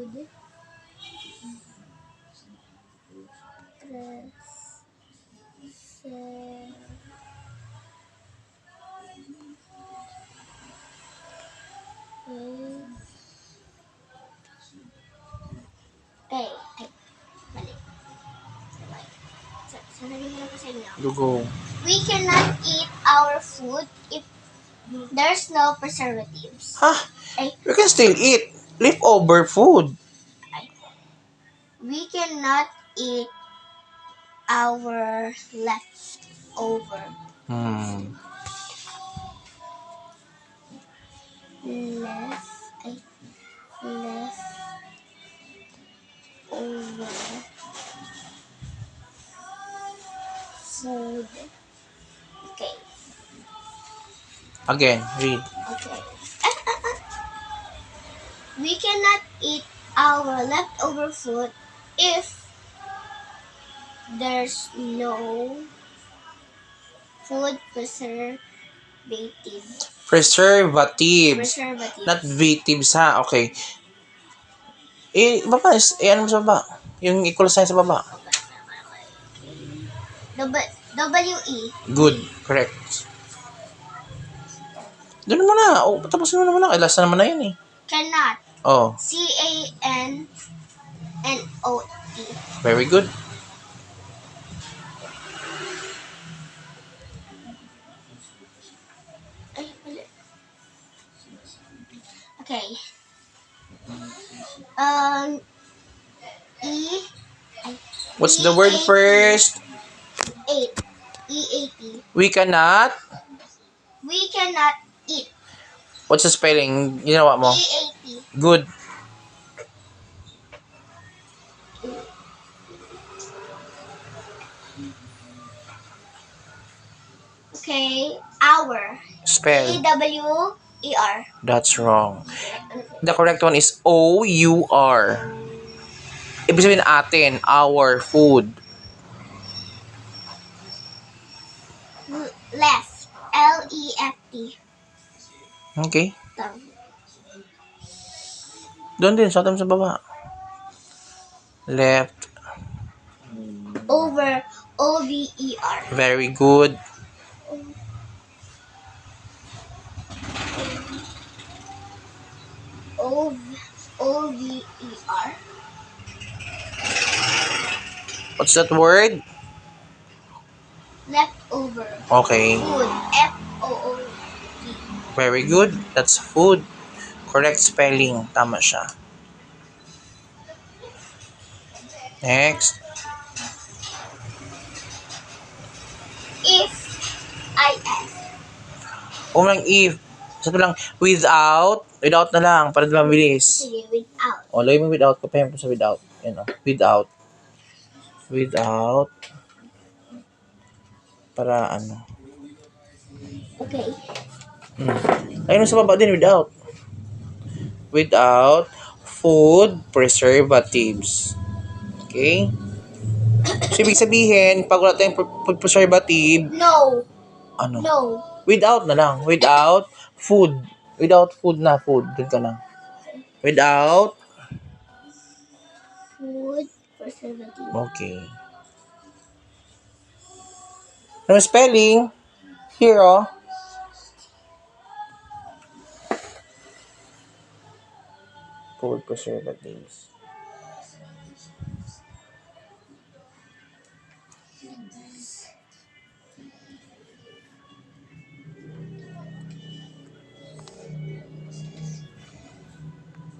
Okay. Ay, mali. Sasabihin ko lang po sa inyo. Go. We cannot eat our food if there's no preservatives. Ha? Ay, You can still eat leftover food. we cannot eat our leftover. Hmm. Leftover food. Okay. Again, read. Okay. We cannot eat our leftover food if there's no food preservative. Preservatives. Not vitives, ha? Okay. Baba, ano mo sa baba? Yung equal sign sa baba. W-E. Good. Correct. Doon mo na. O, patapusin mo naman na. Last na naman na yun eh. Cannot. Oh, C-A-N-N-O-T. very good. Ay, mali. Okay. E. What's the word first? Eight. E-A-T. We cannot. We cannot eat. What's the spelling? Ginawa mo? E-A-T. Good. Okay. Our. Spell. A-W-E-R. That's wrong. The correct one is O-U-R. Ibig sabihin atin, our food. Left. L-E-F-T. Okay. Tongue. Doon din, sa baba. Left. Over. O-V-E-R. Very good. O-V-E-R. What's that word? Leftover. Okay. Food. F-O-O-D. Very good. That's food. Correct spelling. Tama siya. Next. If-I-S. Unang if. Sa lang, without. Without na lang. Para mabilis. Sige, without. O, lagay mo without. Kapayang ko sa without. Yan o. Without. Without. Para ano. Okay. Ayun sa baba din, without. Without food preservatives. Okay? So, ibig sabihin, pag wala tayong food preservative, No. ano? No. Without na lang. Without food. Without food na food. Doon ka na. Without. Food preservative. Okay. Ano spelling? Here, oh. Food preservatives.